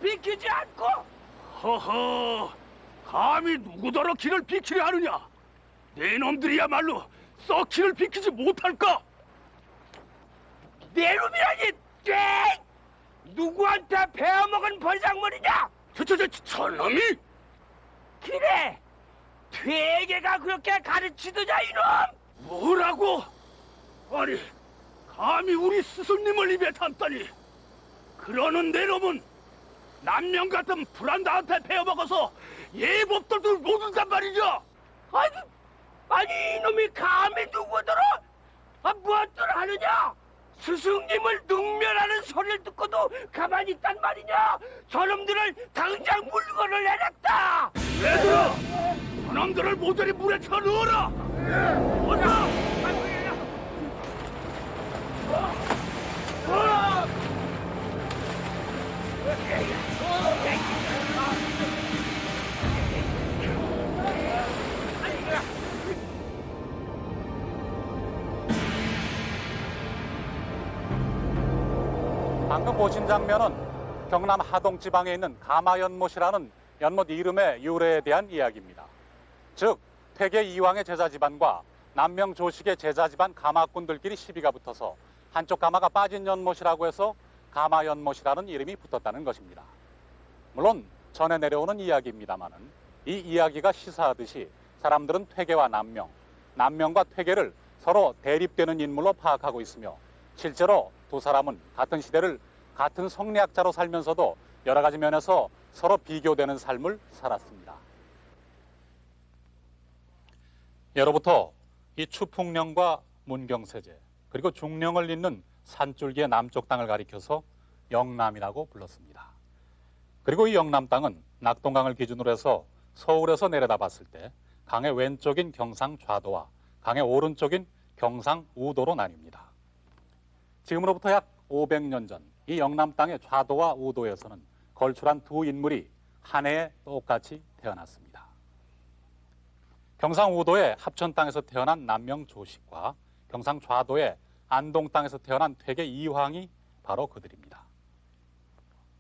비키지 않고. 허허, 감히 누구더러 길을 비키려 하느냐? 내 놈들이야말로 썩 길을 비키지 못할까? 내 놈이라니. 네! 누구한테 베어먹은 버장머리냐? 저놈이? 그래, 퇴계가 그렇게 가르치더냐 이놈? 뭐라고? 아니, 감히 우리 스승님을 입에 담다니. 그러는 내 놈은 남명 같은 불안다한테 베어먹어서 예법들도 못 온단 말이냐? 아니 이놈이 감히 누구더러 무엇들 하느냐? 스승님을 능멸하는 소리를 듣고도 가만히 있단 말이냐? 저놈들을 당장 물건을 내렸다. 얘들아, 저놈들을 모조리 물에 쳐넣어라. 어서! 방금 보신 장면은 경남 하동 지방에 있는 가마연못이라는 연못 이름의 유래에 대한 이야기입니다. 즉 퇴계 이황의 제자 집안과 남명 조식의 제자 집안 가마꾼들끼리 시비가 붙어서 한쪽 가마가 빠진 연못이라고 해서 가마연못이라는 이름이 붙었다는 것입니다. 물론 전해 내려오는 이야기입니다만은 이 이야기가 시사하듯이 사람들은 퇴계와 남명, 남명과 퇴계를 서로 대립되는 인물로 파악하고 있으며 실제로 두 사람은 같은 시대를 같은 성리학자로 살면서도 여러 가지 면에서 서로 비교되는 삶을 살았습니다. 예로부터 이 추풍령과 문경세제 그리고 중령을 잇는 산줄기의 남쪽 땅을 가리켜서 영남이라고 불렀습니다. 그리고 이 영남 땅은 낙동강을 기준으로 해서 서울에서 내려다 봤을 때 강의 왼쪽인 경상 좌도와 강의 오른쪽인 경상 우도로 나뉩니다. 지금으로부터 약 500년 전 이 영남 땅의 좌도와 우도에서는 걸출한 두 인물이 한 해에 똑같이 태어났습니다. 경상 우도의 합천 땅에서 태어난 남명 조식과 경상 좌도의 안동 땅에서 태어난 퇴계 이황이 바로 그들입니다.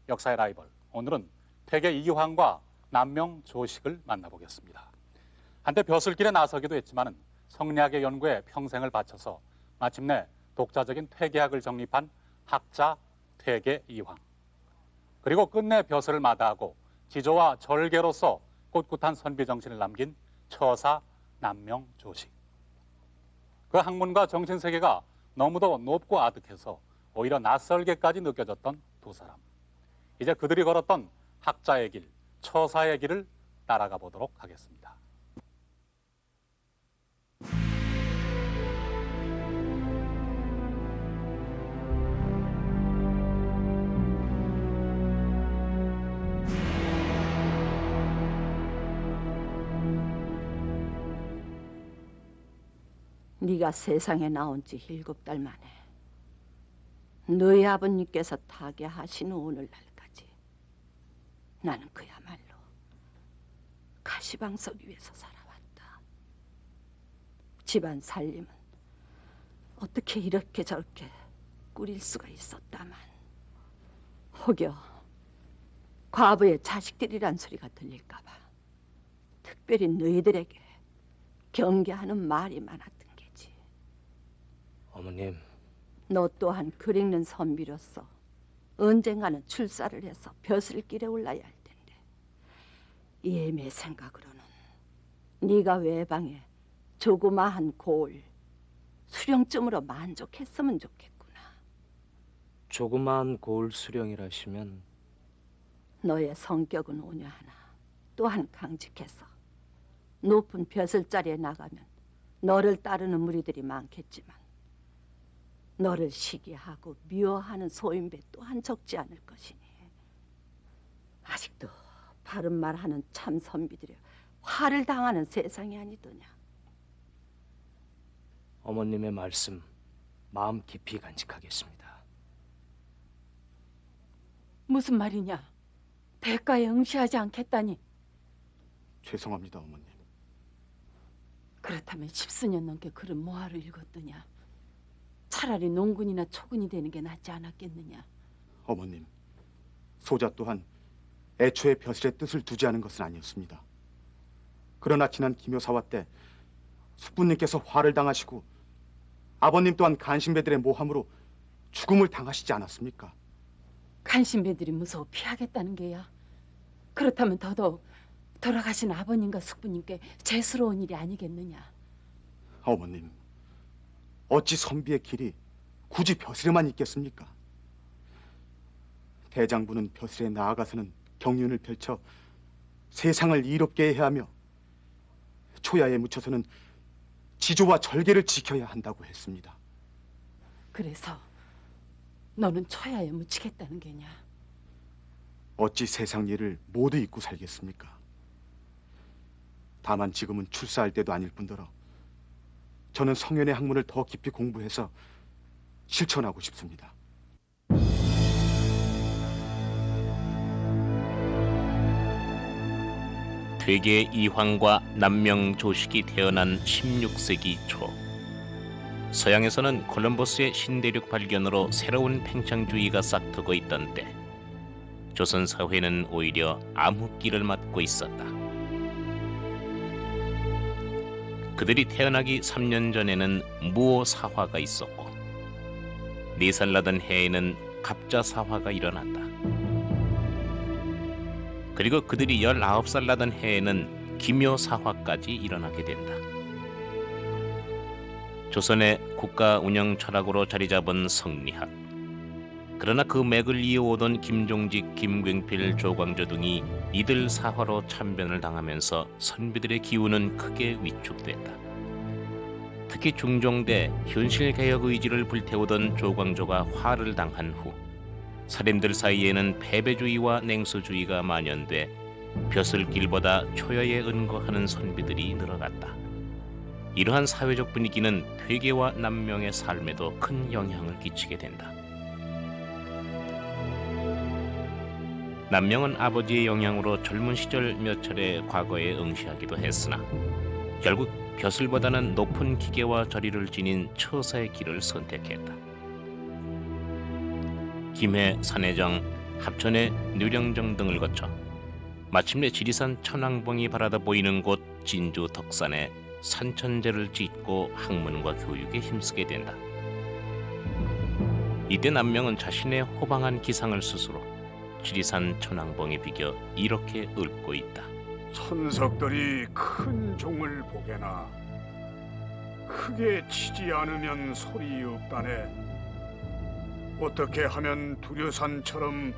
역사의 라이벌, 오늘은 퇴계 이황과 남명 조식을 만나보겠습니다. 한때 벼슬길에 나서기도 했지만 성리학의 연구에 평생을 바쳐서 마침내 독자적인 퇴계학을 정립한 학자 퇴계 이황, 그리고 끝내 벼슬을 마다하고 지조와 절개로서 꿋꿋한 선비 정신을 남긴 처사 남명 조식. 그 학문과 정신세계가 너무도 높고 아득해서 오히려 낯설게까지 느껴졌던 두 사람. 이제 그들이 걸었던 학자의 길, 처사의 길을 따라가 보도록 하겠습니다. 네가 세상에 나온 지 7달 만에 너희 아버님께서 타계하신 오늘날까지 나는 그야말로 가시방석 위에서 살아왔다. 집안 살림은 어떻게 이렇게 저렇게 꾸릴 수가 있었다만 혹여 과부의 자식들이란 소리가 들릴까 봐 특별히 너희들에게 경계하는 말이 많았던 게지. 어머님, 너 또한 글 읽는 선비로서 언젠가는 출사를 해서 벼슬길에 올라야 할 텐데 예매 생각으로는 네가 외방에 조그마한 고을 수령쯤으로 만족했으면 좋겠구나. 조그마한 고을 수령이라시면 너의 성격은 온유하나 또한 강직해서 높은 벼슬자리에 나가면 너를 따르는 무리들이 많겠지만 너를 시기하고 미워하는 소인배 또한 적지 않을 것이니 아직도 바른 말하는 참 선비들이 화를 당하는 세상이 아니더냐. 어머님의 말씀 마음 깊이 간직하겠습니다. 무슨 말이냐? 대가에 응시하지 않겠다니. 죄송합니다, 어머님. 그렇다면 10수년 넘게 글을 뭐하러 읽었더냐? 차라리 농군이나 초군이 되는 게 낫지 않았겠느냐? 어머님, 소자 또한 애초에 벼슬의 뜻을 두지 않은 것은 아니었습니다. 그러나 지난 기묘사화 때 숙부님께서 화를 당하시고 아버님 또한 간신배들의 모함으로 죽음을 당하시지 않았습니까? 간신배들이 무서워 피하겠다는 게야. 그렇다면 더더욱 돌아가신 아버님과 숙부님께 죄스러운 일이 아니겠느냐. 어머님, 어찌 선비의 길이 굳이 벼슬에만 있겠습니까? 대장부는 벼슬에 나아가서는 경륜을 펼쳐 세상을 이롭게 해야 하며 초야에 묻혀서는 지조와 절개를 지켜야 한다고 했습니다. 그래서 너는 초야에 묻히겠다는 게냐. 어찌 세상 일을 모두 잊고 살겠습니까? 다만 지금은 출사할 때도 아닐 뿐더러 저는 성현의 학문을 더 깊이 공부해서 실천하고 싶습니다. 퇴계 이황과 남명 조식이 태어난 16세기 초, 서양에서는 콜럼버스의 신대륙 발견으로 새로운 팽창주의가 싹트고 있던 때, 조선 사회는 오히려 암흑기를 맞고 있었다. 그들이 태어나기 3년 전에는 무오사화가 있었고, 4살 나던 해에는 갑자사화가 일어났다. 그리고 그들이 19살 나던 해에는 기묘사화까지 일어나게 된다. 조선의 국가 운영 철학으로 자리 잡은 성리학. 그러나 그 맥을 이어오던 김종직, 김광필, 조광조 등이 이들 사화로 참변을 당하면서 선비들의 기운은 크게 위축됐다. 특히 중종대 현실개혁 의지를 불태우던 조광조가 화를 당한 후 사림들 사이에는 패배주의와 냉소주의가 만연돼 벼슬길보다 초야에 은거하는 선비들이 늘어갔다. 이러한 사회적 분위기는 퇴계와 남명의 삶에도 큰 영향을 끼치게 된다. 남명은 아버지의 영향으로 젊은 시절 몇 차례 과거에 응시하기도 했으나 결국 벼슬보다는 높은 기계와 저리를 지닌 처사의 길을 선택했다. 김해, 산해정, 합천의 뉘령정 등을 거쳐 마침내 지리산 천왕봉이 바라다 보이는 곳 진주 덕산에 산천제를 짓고 학문과 교육에 힘쓰게 된다. 이때 남명은 자신의 호방한 기상을 스스로 지리산 천왕봉에 비겨 이렇게 읊고 있다. 천석들이 큰 종을 보게나 크게 치지 않으면 소리 없다네. 어떻게 하면 두려산처럼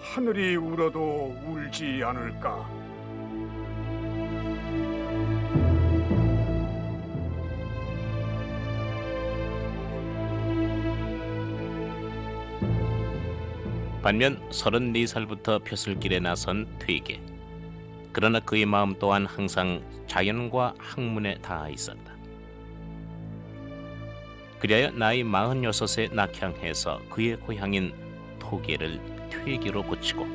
하늘이 울어도 울지 않을까? 반면 34살부터 벼슬길에 나선 퇴계. 그러나 그의 마음 또한 항상 자연과 학문에 닿아 있었다. 그리하여 나이 46에 낙향해서 그의 고향인 토계를 퇴계로 고치고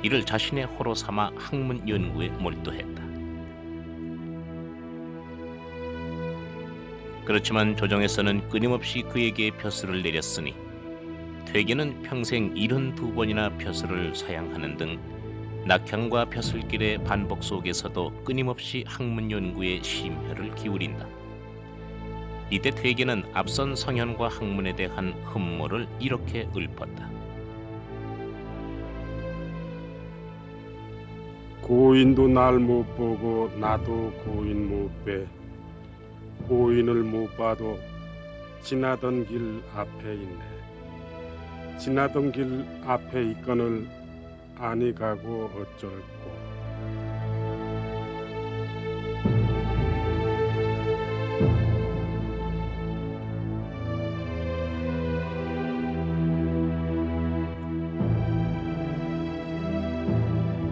이를 자신의 호로 삼아 학문 연구에 몰두했다. 그렇지만 조정에서는 끊임없이 그에게 벼슬을 내렸으니 퇴계는 평생 72번이나 벼슬을 사양하는 등 낙향과 벼슬길의 반복 속에서도 끊임없이 학문 연구에 심혈을 기울인다. 이때 퇴계는 앞선 성현과 학문에 대한 흠모를 이렇게 읊었다. 고인도 날 못 보고 나도 고인 못 뵈. 고인을 못 봐도 지나던 길 앞에 있네. 지나던 길 앞에 있거늘 아니 가고 어쩔꼬.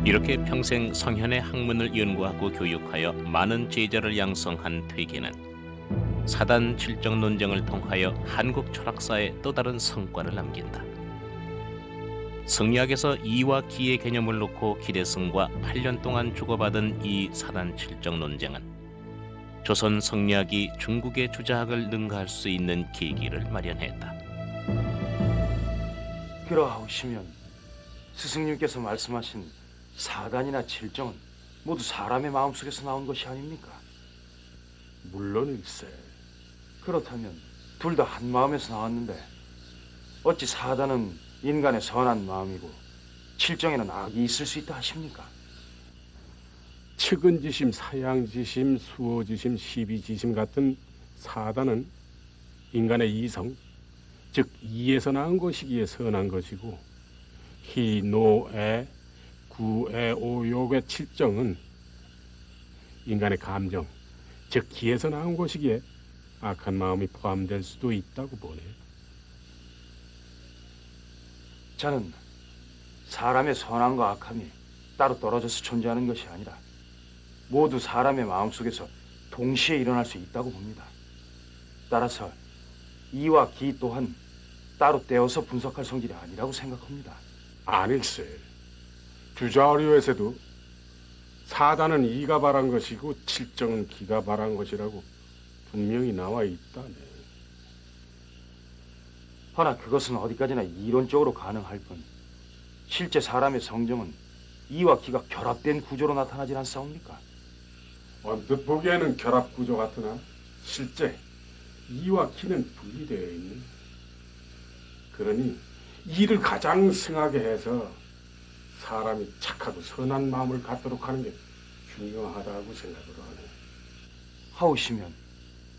이렇게 평생 성현의 학문을 연구하고 교육하여 많은 제자를 양성한 퇴계는 사단 칠정 논쟁을 통하여 한국 철학사에 또 다른 성과를 남긴다. 성리학에서 이와 기의 개념을 놓고 기대승과 8년 동안 주고받은 이 사단 칠정 논쟁은 조선 성리학이 중국의 주자학을 능가할 수 있는 계기를 마련했다. 그러하오시면 스승님께서 말씀하신 사단이나 칠정은 모두 사람의 마음속에서 나온 것이 아닙니까? 물론일세. 그렇다면 둘 다 한 마음에서 나왔는데 어찌 사단은 인간의 선한 마음이고 칠정에는 악이 있을 수 있다 하십니까? 측은지심, 사양지심, 수호지심, 시비지심 같은 사단은 인간의 이성, 즉 이에서 나온 것이기에 선한 것이고, 희, 노, 애, 구, 애, 오, 욕의 칠정은 인간의 감정, 즉 기에서 나온 것이기에 악한 마음이 포함될 수도 있다고 보네. 저는 사람의 선함과 악함이 따로 떨어져서 존재하는 것이 아니라 모두 사람의 마음속에서 동시에 일어날 수 있다고 봅니다. 따라서 이와 기 또한 따로 떼어서 분석할 성질이 아니라고 생각합니다. 아닐세. 주자오리에서도 사단은 이가 바란 것이고 칠정은 기가 바란 것이라고 분명히 나와 있다네. 허나 그것은 어디까지나 이론적으로 가능할 뿐 실제 사람의 성정은 이와 기가 결합된 구조로 나타나질 않사옵니까? 언뜻 보기에는 결합 구조 같으나 실제 이와 기는 분리되어 있는. 그러니 이를 가장 승하게 해서 사람이 착하고 선한 마음을 갖도록 하는 게 중요하다고 생각을 하네. 하오시면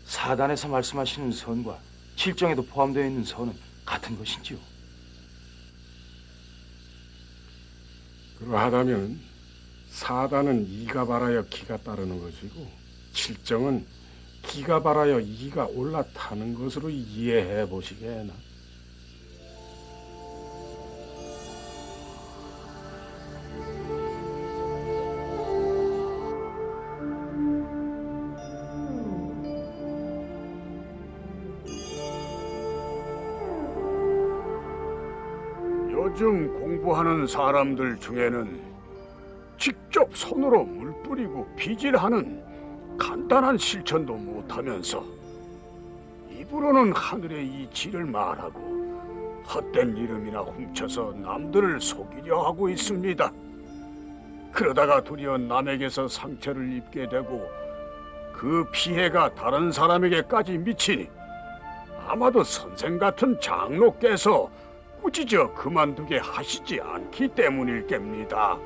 사단에서 말씀하시는 선과 칠정에도 포함되어 있는 선은 같은 것인지요? 그러하다면 사단은 이가 바라여 기가 따르는 것이고 칠정은 기가 바라여 이가 올라타는 것으로 이해해 보시게나. 요즘 공부하는 사람들 중에는 직접 손으로 물 뿌리고 빗질하는 간단한 실천도 못하면서 입으로는 하늘의 이치를 말하고 헛된 이름이나 훔쳐서 남들을 속이려 하고 있습니다. 그러다가 도리어 남에게서 상처를 입게 되고 그 피해가 다른 사람에게까지 미치니 아마도 선생 같은 장로께서 꾸짖어 그만두게 하시지 않기 때문일 겁니다.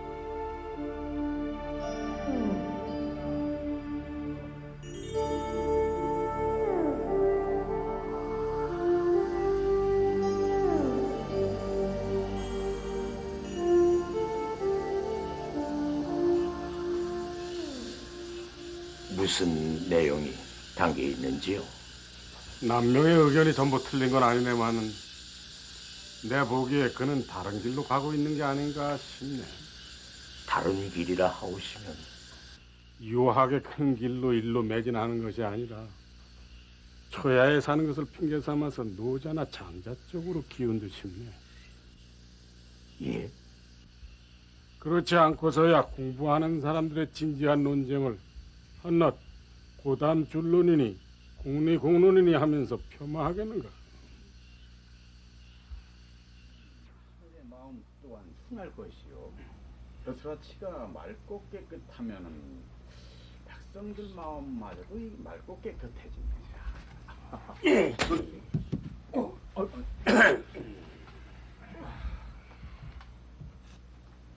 무슨 내용이 담겨 있는지요? 남명의 의견이 전부 틀린 건 아니네만은 내 보기에 그는 다른 길로 가고 있는 게 아닌가 싶네. 다른 길이라 하오시면 유하게 큰 길로 일로 매진하는 것이 아니라 초야에 사는 것을 핑계 삼아서 노자나 장자 쪽으로 기운 듯 싶네. 예? 그렇지 않고서야 공부하는 사람들의 진지한 논쟁을 한낱 고담 줄론이니 공리공론이니 하면서 폄하하겠는가? 마음 또한 순할 것이요. 벼슬아치가 맑고 깨끗하면은 백성들 마음마저도 맑고 깨끗해집니다.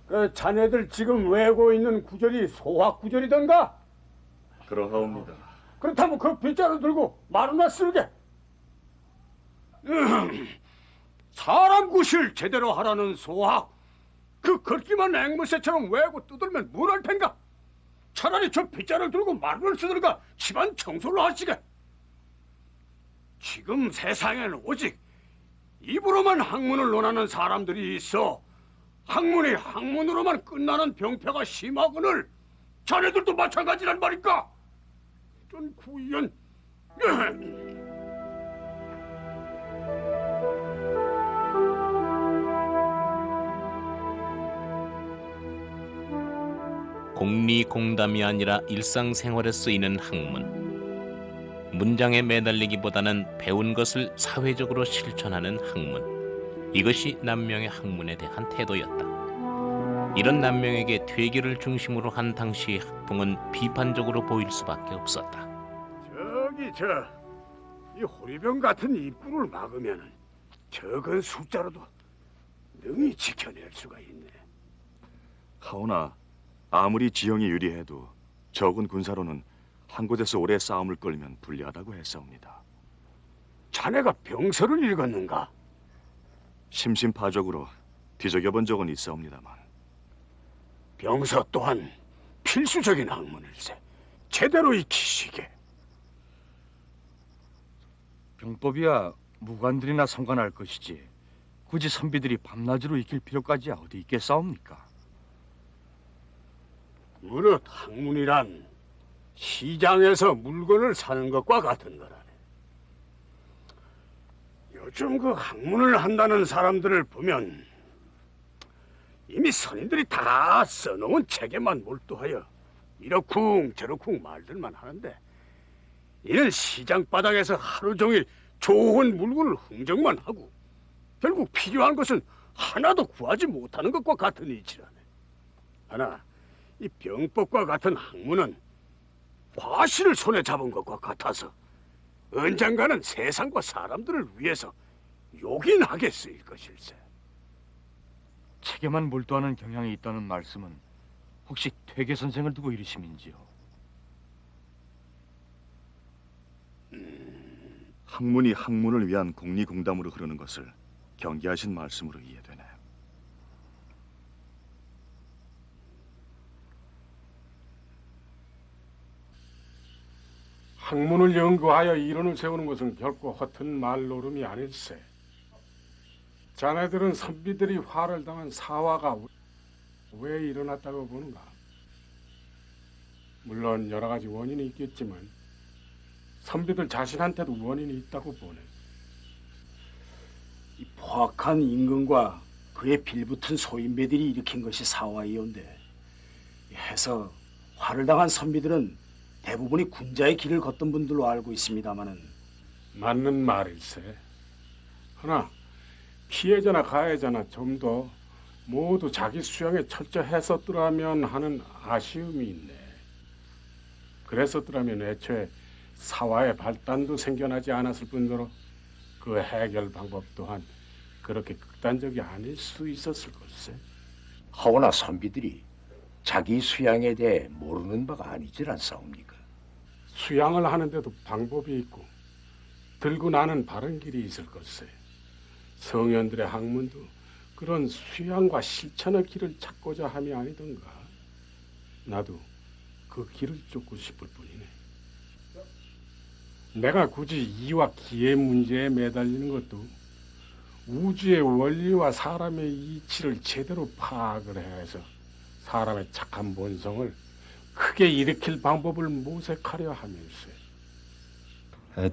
그 자네들 지금 외우고 있는 구절이 소학 구절이던가? 그러하옵니다. 그렇다면 그 빗자루 들고 말이나 쓸게. 사람 구실 제대로 하라는 소학. 그 긁기만 앵무새처럼 외우고 두들면 뭘 할 텐가? 차라리 저 빗자루를 들고 말을 쓰든가 집안 청소를 하시게. 지금 세상에는 오직 입으로만 학문을 논하는 사람들이 있어. 학문이 학문으로만 끝나는 병폐가 심하거늘 자네들도 마찬가지란 말인가? 전 구연. 공리공담이 아니라 일상생활에 쓰이는 학문. 문장에 매달리기보다는 배운 것을 사회적으로 실천하는 학문. 이것이 남명의 학문에 대한 태도였다. 이런 남명에게 퇴계를 중심으로 한 당시 학풍은 비판적으로 보일 수밖에 없었다. 이 호리병 같은 입구를 막으면 적은 숫자로도 능히 지켜낼 수가 있네. 하오나 아무리 지형이 유리해도 적은 군사로는 한 곳에서 오래 싸움을 끌면 불리하다고 했사옵니다. 자네가 병서를 읽었는가? 심심파적으로 뒤적여본 적은 있사옵니다만 병서 또한 필수적인 학문일세. 제대로 익히시게. 병법이야 무관들이나 상관할 것이지 굳이 선비들이 밤낮으로 익힐 필요까지 어디 있겠사옵니까? 무릇 학문이란 시장에서 물건을 사는 것과 같은 거라네. 요즘 그 학문을 한다는 사람들을 보면 이미 선인들이 다 써놓은 책에만 몰두하여 이러쿵 저러쿵 말들만 하는데 이는 시장 바닥에서 하루 종일 좋은 물건을 흥정만 하고 결국 필요한 것은 하나도 구하지 못하는 것과 같은 이치라네. 하나 이 병법과 같은 학문은 과실을 손에 잡은 것과 같아서 언젠가는 세상과 사람들을 위해서 요긴하게 쓰일 것일세. 책에만 몰두하는 경향이 있다는 말씀은 혹시 퇴계 선생을 두고 이르심인지요? 학문이 학문을 위한 공리공담으로 흐르는 것을 경계하신 말씀으로 이해되네. 학문을 연구하여 이론을 세우는 것은 결코 허튼 말노름이 아닐세. 자네들은 선비들이 화를 당한 사화가 왜 일어났다고 보는가? 물론 여러 가지 원인이 있겠지만 선비들 자신한테도 원인이 있다고 보네. 이 포악한 임금과 그의 빌붙은 소인배들이 일으킨 것이 사화이온데 해서 화를 당한 선비들은 대부분이 군자의 길을 걷던 분들로 알고 있습니다마는 맞는 말일세. 하나 피해자나 가해자나 좀 더 모두 자기 수양에 철저했었더라면 하는 아쉬움이 있네. 그랬었더라면 애초에 사화의 발단도 생겨나지 않았을 뿐더러 그 해결 방법 또한 그렇게 극단적이 아닐 수 있었을 것세. 하오나 선비들이 자기 수양에 대해 모르는 바가 아니질 않사옵니까? 수양을 하는데도 방법이 있고 들고 나는 바른 길이 있을 것세. 성현들의 학문도 그런 수양과 실천의 길을 찾고자 함이 아니던가. 나도 그 길을 쫓고 싶을 뿐이네. 내가 굳이 이와 기의 문제에 매달리는 것도 우주의 원리와 사람의 이치를 제대로 파악을 해서 사람의 착한 본성을 크게 일으킬 방법을 모색하려 하면서.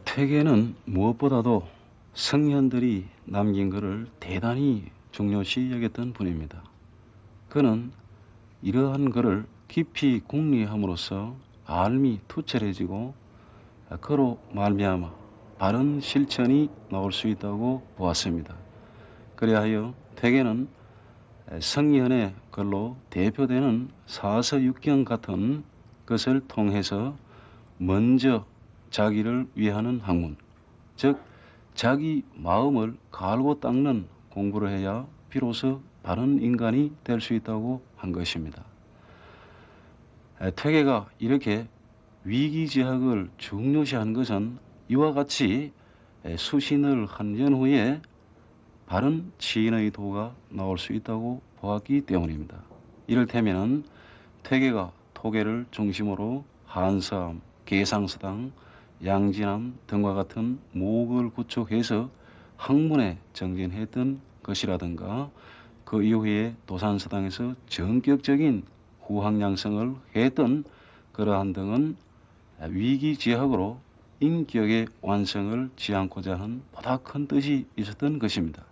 퇴계는 무엇보다도 성현들이 남긴 것을 대단히 중요시 여겼던 분입니다. 그는 이러한 것을 깊이 궁리함으로써 알미 투철해지고 그로 말미암아 바른 실천이 나올 수 있다고 보았습니다. 그리하여 퇴계는 성현의 글로 대표되는 사서육경 같은 것을 통해서 먼저 자기를 위하는 학문, 즉 자기 마음을 갈고 닦는 공부를 해야 비로소 바른 인간이 될 수 있다고 한 것입니다. 퇴계가 이렇게 위기지학을 중요시한 것은 이와 같이 수신을 한 연후에 바른 지인의 도가 나올 수 있다고 보았기 때문입니다. 이를테면 퇴계가 토계를 중심으로 한섬, 계상서당, 양진암 등과 같은 목을 구축해서 학문에 정진했던 것이라든가 그 이후에 도산서당에서 전격적인 후학양성을 했던 그러한 등은 위기지학으로 인격의 완성을 지향고자 하는 보다 큰 뜻이 있었던 것입니다.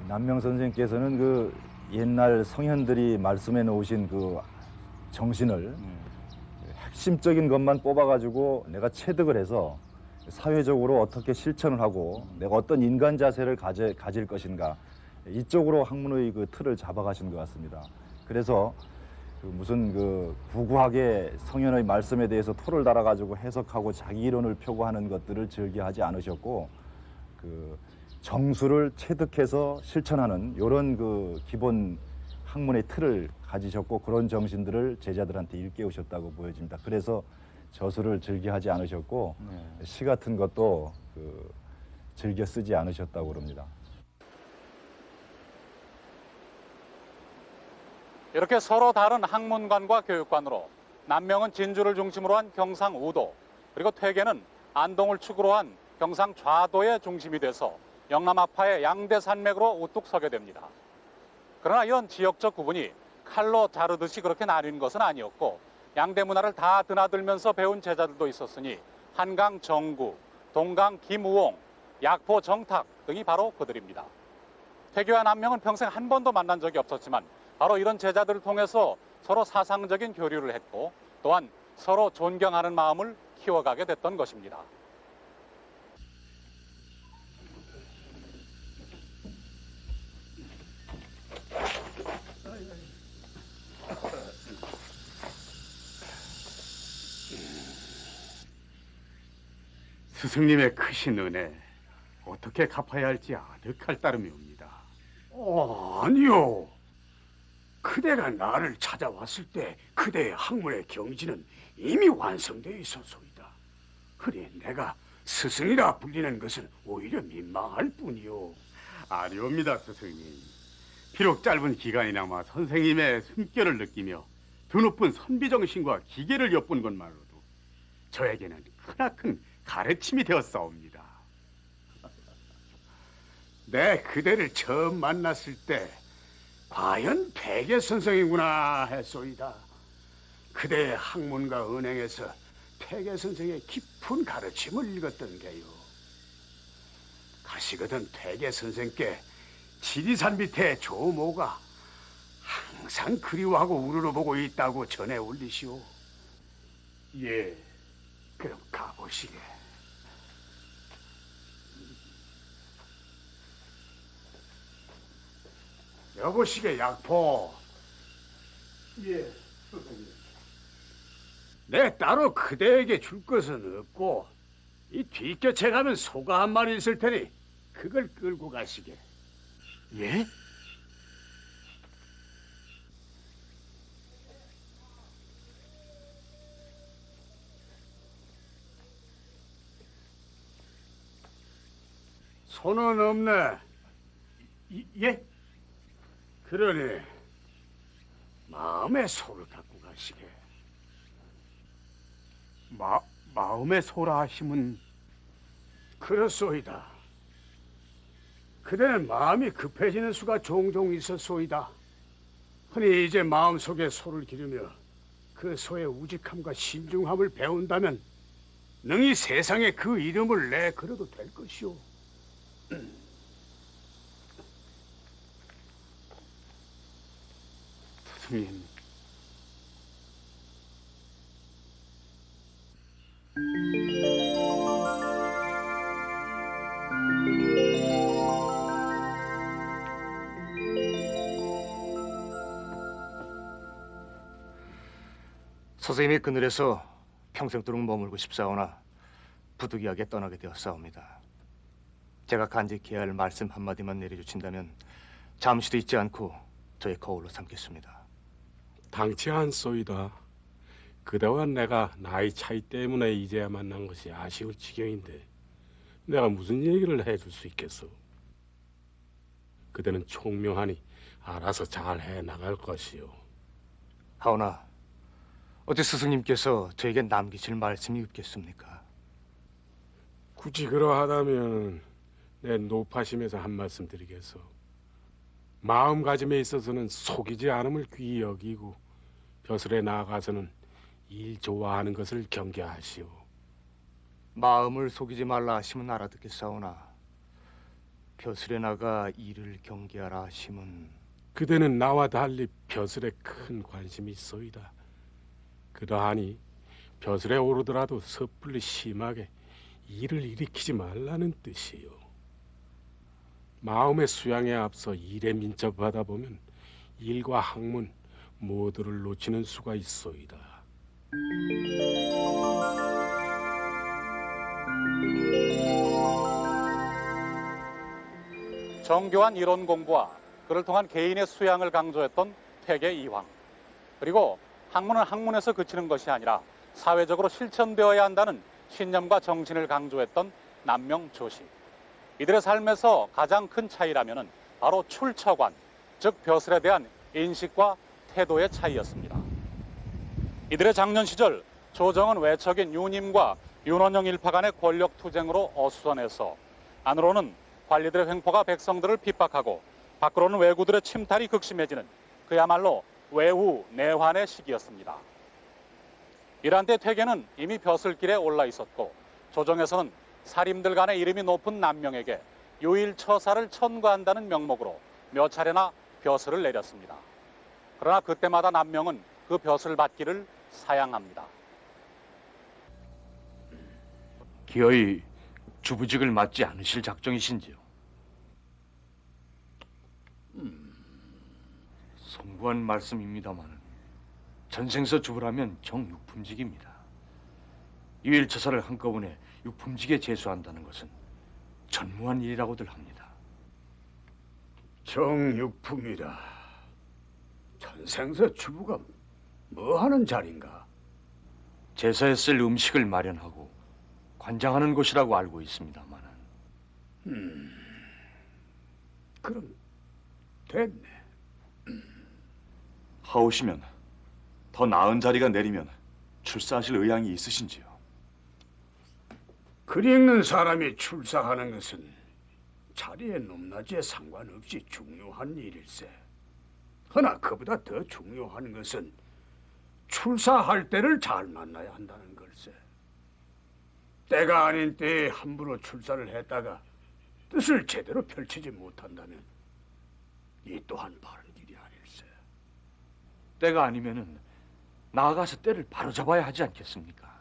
남명 선생님께서는 그 옛날 성현들이 말씀해 놓으신 그 정신을 핵심적인 것만 뽑아가지고 내가 체득을 해서 사회적으로 어떻게 실천을 하고 내가 어떤 인간 자세를 가질 것인가 이쪽으로 학문의 그 틀을 잡아가신 것 같습니다. 그래서 그 무슨 그 구구하게 성현의 말씀에 대해서 토를 달아가지고 해석하고 자기 이론을 표구하는 것들을 즐겨하지 않으셨고 그 정수를 체득해서 실천하는 이런 그 기본 학문의 틀을 가지셨고 그런 정신들을 제자들한테 일깨우셨다고 보여집니다. 그래서 저술을 즐겨하지 않으셨고 시 같은 것도 그 즐겨 쓰지 않으셨다고 그럽니다. 이렇게 서로 다른 학문관과 교육관으로 남명은 진주를 중심으로 한 경상우도, 그리고 퇴계는 안동을 축으로 한 경상좌도의 중심이 돼서 영남아파의 양대 산맥으로 우뚝 서게 됩니다. 그러나 이런 지역적 구분이 칼로 자르듯이 그렇게 나뉜 것은 아니었고 양대 문화를 다 드나들면서 배운 제자들도 있었으니 한강 정구, 동강 김우홍, 약포 정탁 등이 바로 그들입니다. 퇴계와 남명은 평생 한 번도 만난 적이 없었지만 바로 이런 제자들을 통해서 서로 사상적인 교류를 했고 또한 서로 존경하는 마음을 키워가게 됐던 것입니다. 스승님의 크신 은혜 어떻게 갚아야 할지 아득할 따름이 옵니다. 아니요. 그대가 나를 찾아왔을 때 그대의 학문의 경지는 이미 완성되어 있었소이다. 그래 내가 스승이라 불리는 것은 오히려 민망할 뿐이요. 아니옵니다, 스승님. 비록 짧은 기간이나마 선생님의 숨결을 느끼며 드높은 선비정신과 기계를 엿본 것만으로도 저에게는 크나큰 가르침이 되었사옵니다. 내 그대를 처음 만났을 때 과연 백의 선생이구나 했소이다. 그대의 학문과 은행에서 백의 선생의 깊은 가르침을 읽었던 게요. 가시거든 백의 선생께 지리산 밑에 조모가 항상 그리워하고 우러러보고 있다고 전해 올리시오. 예, 그럼 가보시게. 여보시게 약포. 예, 선생님. 내 따로 그대에게 줄 것은 없고 이 뒷곁에 가면 소가 한 마리 있을 테니 그걸 끌고 가시게. 예? 소는 없네. 예? 그러니 마음의 소를 갖고 가시게. 마음의 소라 하심은 그렇소이다. 그대는 마음이 급해지는 수가 종종 있었소이다. 흔히 이제 마음속에 소를 기르며 그 소의 우직함과 신중함을 배운다면 능히 세상에 그 이름을 내 걸어도 될 것이오. 스승님. 선생님이 그늘에서 평생도록 머물고 싶사오나 부득이하게 떠나게 되었사옵니다. 제가 간직해야 할 말씀 한마디만 내려주신다면 잠시도 잊지 않고 저의 거울로 삼겠습니다. 당치 않소이다. 그대와 내가 나이 차이 때문에 이제야 만난 것이 아쉬울 지경인데 내가 무슨 얘기를 해줄 수 있겠소? 그대는 총명하니 알아서 잘 해나갈 것이오. 하오나 어째 스승님께서 저에게 남기실 말씀이 없겠습니까? 굳이 그러하다면 내 높아심에서 한 말씀 드리겠소. 마음가짐에 있어서는 속이지 않음을 귀히 여기고 벼슬에 나아가서는 일 좋아하는 것을 경계하시오. 마음을 속이지 말라 하시면 알아듣겠사오나 벼슬에 나가 일을 경계하라 하시면 그대는 나와 달리 벼슬에 큰 관심이 있소이다. 그러하니 벼슬에 오르더라도 섣불리 심하게 일을 일으키지 말라는 뜻이요. 마음의 수양에 앞서 일에 민첩하다 보면 일과 학문 모두를 놓치는 수가 있소이다. 정교한 이론 공부와 그를 통한 개인의 수양을 강조했던 퇴계 이황. 그리고 학문은 학문에서 그치는 것이 아니라 사회적으로 실천되어야 한다는 신념과 정신을 강조했던 남명 조식. 이들의 삶에서 가장 큰 차이라면은 바로 출처관, 즉 벼슬에 대한 인식과 태도의 차이였습니다. 이들의 장년 시절 조정은 외척인 윤임과 윤원영 일파 간의 권력 투쟁으로 어수선해서 안으로는 관리들의 횡포가 백성들을 핍박하고 밖으로는 왜구들의 침탈이 극심해지는 그야말로 외후 내환의 시기였습니다. 이러한 때 퇴계는 이미 벼슬길에 올라 있었고 조정에서는 살인들 간의 이름이 높은 남명에게 유일처사를 천거한다는 명목으로 몇 차례나 벼슬을 내렸습니다. 그러나 그때마다 남명은 그 벼슬 받기를 사양합니다. 기어이 주부직을 맡지 않으실 작정이신지요? 송구한 말씀입니다만 전생서 주부라면 정육품직입니다. 유일처사를 한꺼번에 육품직에 제수한다는 것은 전무한 일이라고들 합니다. 정육품이라. 전생서 주부가 뭐 하는 자리인가? 제사에 쓸 음식을 마련하고 관장하는 곳이라고 알고 있습니다만. 그럼 됐네. 하오시면 더 나은 자리가 내리면 출사하실 의향이 있으신지요? 글 읽는 사람이 출사하는 것은 자리의 높낮이에 상관없이 중요한 일일세. 허나 그보다 더 중요한 것은 출사할 때를 잘 만나야 한다는 걸세. 때가 아닌 때에 함부로 출사를 했다가 뜻을 제대로 펼치지 못한다면 이 또한 바른 길이 아닐세. 때가 아니면은 나아가서 때를 바로잡아야 하지 않겠습니까?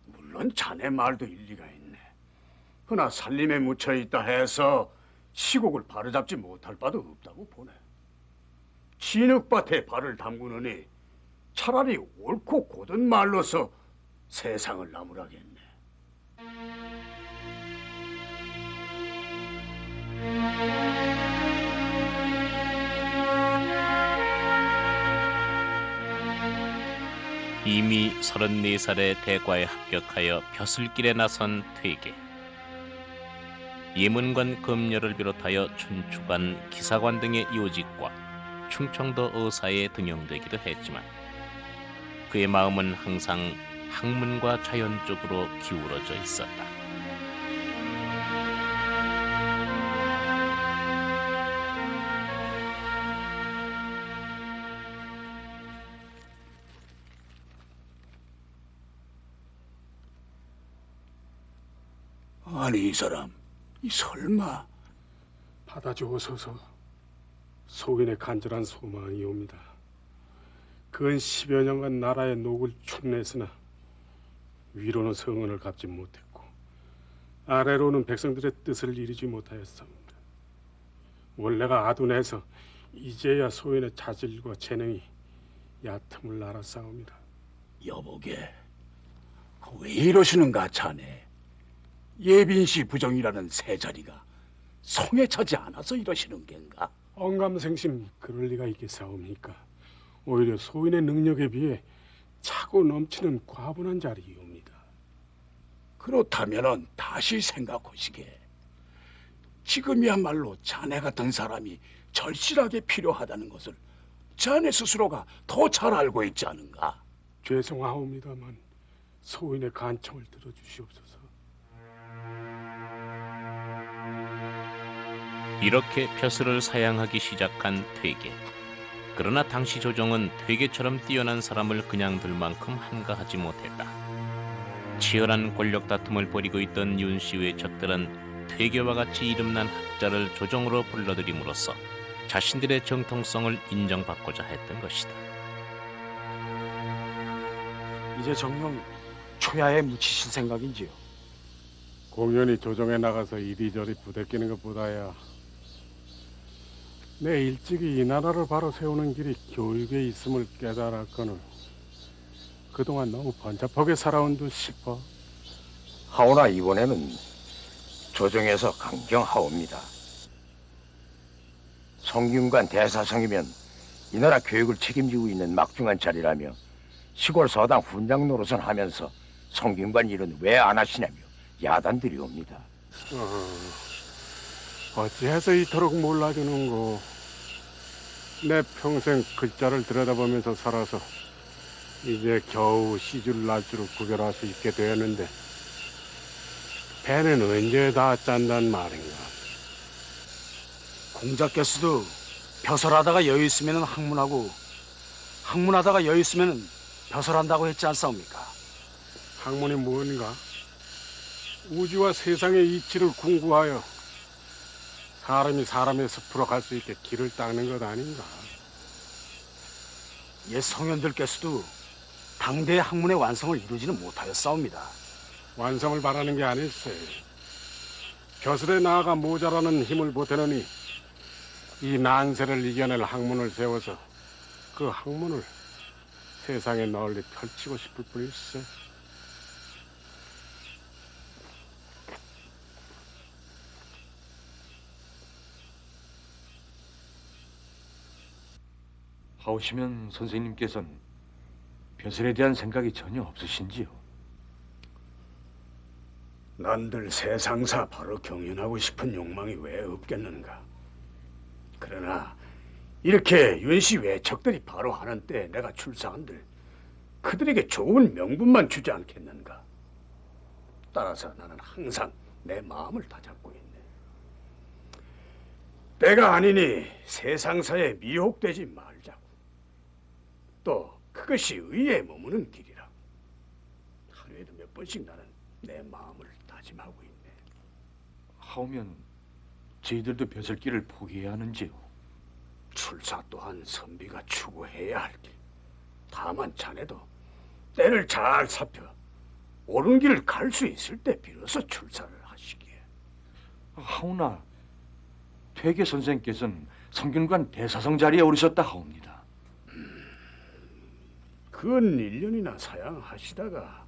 물론 자네 말도 일리가 있네. 허나 살림에 묻혀 있다 해서 시국을 바로잡지 못할 바도 없다고 보네. 진흙밭에 발을 담그느니 차라리 옳고 고든 말로서 세상을 나무라겠네. 이미 34살의 대과에 합격하여 벼슬길에 나선 퇴계. 예문관 검열을 비롯하여 춘추관, 기사관 등의 요직과 충청도 의사에 등용되기도 했지만 그의 마음은 항상 학문과 자연 쪽으로 기울어져 있었다. 아니 이 사람, 이 설마 받아주옵소서. 소인의 간절한 소망이옵니다. 근 10여 년간 나라의 녹을 축내으나 위로는 성은을 갚지 못했고 아래로는 백성들의 뜻을 이루지 못하였습니다. 원래가 아둔해서 이제야 소인의 자질과 재능이 얕음을 알았사옵니다. 여보게, 왜 이러시는가 자네? 예빈씨 부정이라는 새 자리가 성에 차지 않아서 이러시는 겐가? 언감생심 그럴 리가 있겠사옵니까? 오히려 소인의 능력에 비해 차고 넘치는 과분한 자리이옵니다. 그렇다면은 다시 생각하시게. 지금이야말로 자네 같은 사람이 절실하게 필요하다는 것을 자네 스스로가 더 잘 알고 있지 않은가? 죄송하옵니다만 소인의 간청을 들어주시옵소서. 이렇게 벼슬을 사양하기 시작한 퇴계. 그러나 당시 조정은 퇴계처럼 뛰어난 사람을 그냥 둘 만큼 한가하지 못했다. 치열한 권력 다툼을 벌이고 있던 윤씨의 적들은 퇴계와 같이 이름난 학자를 조정으로 불러들임으로써 자신들의 정통성을 인정받고자 했던 것이다. 이제 정녕 초야에 묻히실 생각인지요? 공연히 조정에 나가서 이리저리 부대끼는 것보다야 내 일찍이 이 나라를 바로 세우는 길이 교육에 있음을 깨달았거늘 그동안 너무 번잡하게 살아온 듯 싶어. 하오나 이번에는 조정에서 강경하옵니다. 성균관 대사성이면 이 나라 교육을 책임지고 있는 막중한 자리라며 시골 서당 훈장 노릇을 하면서 성균관 일은 왜 안 하시냐며 야단들이 옵니다. 어찌해서 이토록 몰라주는고. 내 평생 글자를 들여다보면서 살아서 이제 겨우 시줄 날줄을 구별할 수 있게 되었는데 배는 언제 다 짠단 말인가. 공자께서도 벼슬하다가 여유 있으면 학문하고 학문하다가 여유 있으면 벼슬한다고 했지 않사옵니까? 학문이 뭔가? 우주와 세상의 이치를 궁구하여 사람이 사람의 숲으로 갈 수 있게 길을 닦는 것 아닌가? 옛 성현들께서도 당대의 학문의 완성을 이루지는 못하였사옵니다. 완성을 바라는 게 아닐세. 벼슬에 나아가 모자라는 힘을 보태느니 이 난세를 이겨낼 학문을 세워서 그 학문을 세상에 널리 펼치고 싶을 뿐일세. 하오시면 선생님께서는 벼슬에 대한 생각이 전혀 없으신지요? 난들 세상사 바로 경연하고 싶은 욕망이 왜 없겠는가? 그러나 이렇게 윤씨 외척들이 바로 하는 때 내가 출사한들 그들에게 좋은 명분만 주지 않겠는가? 따라서 나는 항상 내 마음을 다잡고 있네. 때가 아니니 세상사에 미혹되지 말자고. 또 그것이 의에 머무는 길이라. 하루에도 몇 번씩 나는 내 마음을 다짐하고 있네. 하오면 저희들도 벼슬길을 포기해야 하는지요? 출사 또한 선비가 추구해야 할 길. 다만 자네도 때를 잘 살펴 옳은 길을 갈 수 있을 때 비로소 출사를 하시기에. 하오나 퇴계 선생께서는 성균관 대사성 자리에 오르셨다 하옵니다. 근 1년이나 사양하시다가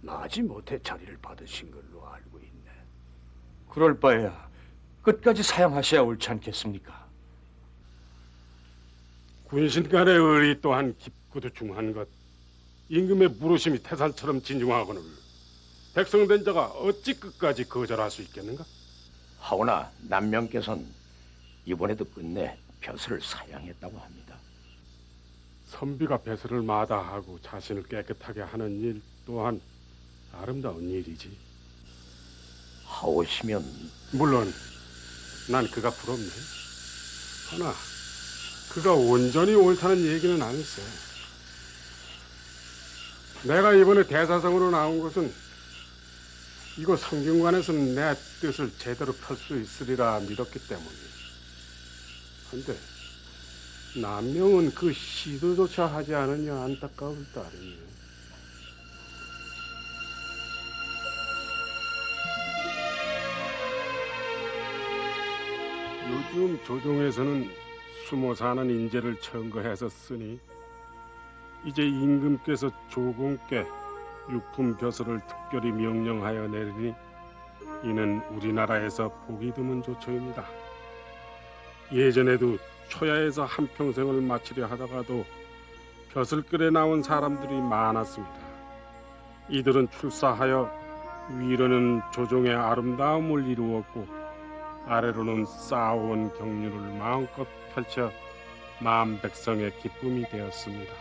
마지못해 자리를 받으신 걸로 알고 있네. 그럴 바에야 끝까지 사양하셔야 옳지 않겠습니까? 군신 간의 의리 또한 깊고도 중한 것. 임금의 물으심이 태산처럼 진중하거늘 백성된 자가 어찌 끝까지 거절할 수 있겠는가? 하오나 남명께서는 이번에도 끝내 벼슬을 사양했다고 합니다. 선비가 벼슬을 마다하고 자신을 깨끗하게 하는 일 또한 아름다운 일이지. 하오시면 물론 난 그가 부럽네. 하나 그가 온전히 옳다는 얘기는 아닐세. 내가 이번에 대사성으로 나온 것은 이곳 성균관에서는 내 뜻을 제대로 펼 수 있으리라 믿었기 때문이야. 근데 남명은 그 시도조차 하지 않으냐 안타까울 따름이야. 요즘 조정에서는 숨어 사는 인재를 청거해서 쓰니 이제 임금께서 조공께 육품 벼슬을 특별히 명령하여 내리니 이는 우리나라에서 보기 드문 조처입니다. 예전에도 초야에서 한평생을 마치려 하다가도 벼슬글에 나온 사람들이 많았습니다. 이들은 출사하여 위로는 조정의 아름다움을 이루었고 아래로는 쌓아온 경륜을 마음껏 펼쳐 마음 백성의 기쁨이 되었습니다.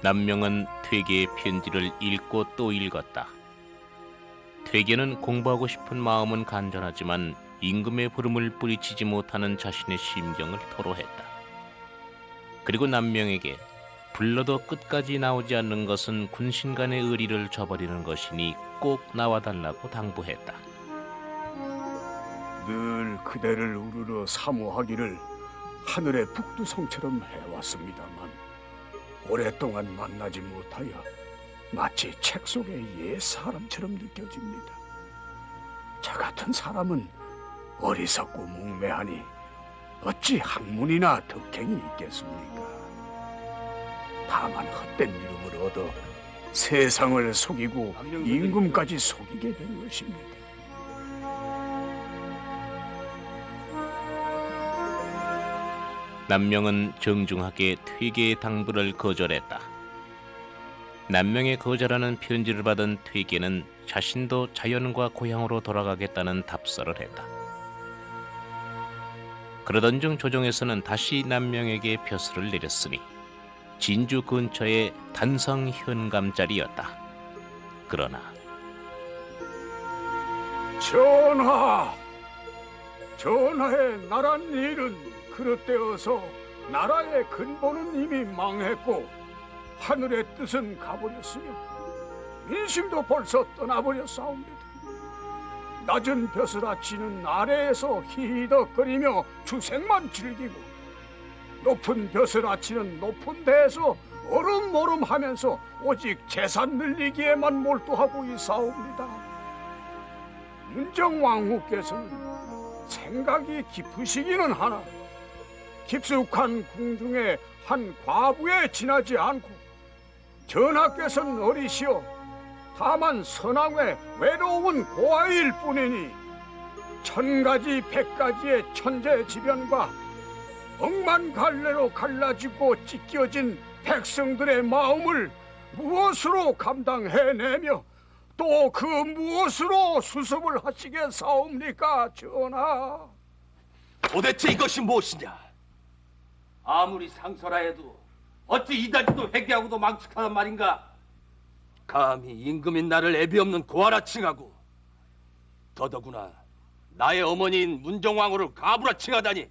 남명은 퇴계의 편지를 읽고 또 읽었다. 퇴계는 공부하고 싶은 마음은 간절하지만 임금의 부름을 뿌리치지 못하는 자신의 심경을 토로했다. 그리고 남명에게 불러도 끝까지 나오지 않는 것은 군신간의 의리를 저버리는 것이니 꼭 나와달라고 당부했다. 늘 그대를 우르르 사모하기를 하늘의 북두성처럼 해왔습니다만 오랫동안 만나지 못하여 마치 책 속의 옛 사람처럼 느껴집니다. 저 같은 사람은 어리석고 뭉매하니 어찌 학문이나 덕행이 있겠습니까? 다만 헛된 이름을 얻어 세상을 속이고 임금까지 속이게 된 것입니다. 남명은 정중하게 퇴계의 당부를 거절했다. 남명의 거절하는 편지를 받은 퇴계는 자신도 자연과 고향으로 돌아가겠다는 답서를 했다. 그러던 중 조정에서는 다시 남명에게 벼슬을 내렸으니 진주 근처의 단성 현감자리였다. 그러나 전하의 나란 일은 그릇되어서 나라의 근본은 이미 망했고 하늘의 뜻은 가버렸으며 민심도 벌써 떠나버렸사옵니다. 낮은 벼슬아치는 아래에서 히덕거리며 주색만 즐기고 높은 벼슬아치는 높은 데에서 어름모름하면서 오직 재산 늘리기에만 몰두하고 있사옵니다. 문정왕후께서는 생각이 깊으시기는 하나 깊숙한 궁중의 한 과부에 지나지 않고 전하께서는 어리시어 다만 선왕의 외로운 고아일 뿐이니 천가지 백가지의 천재지변과 억만갈래로 갈라지고 찢겨진 백성들의 마음을 무엇으로 감당해내며 또 그 무엇으로 수습을 하시겠사옵니까, 전하? 도대체 이것이 무엇이냐? 아무리 상서라 해도 어찌 이다지도 회개하고도 망측하단 말인가? 감히 임금인 나를 애비 없는 고아라 칭하고 더더구나 나의 어머니인 문정왕후를 가부라 칭하다니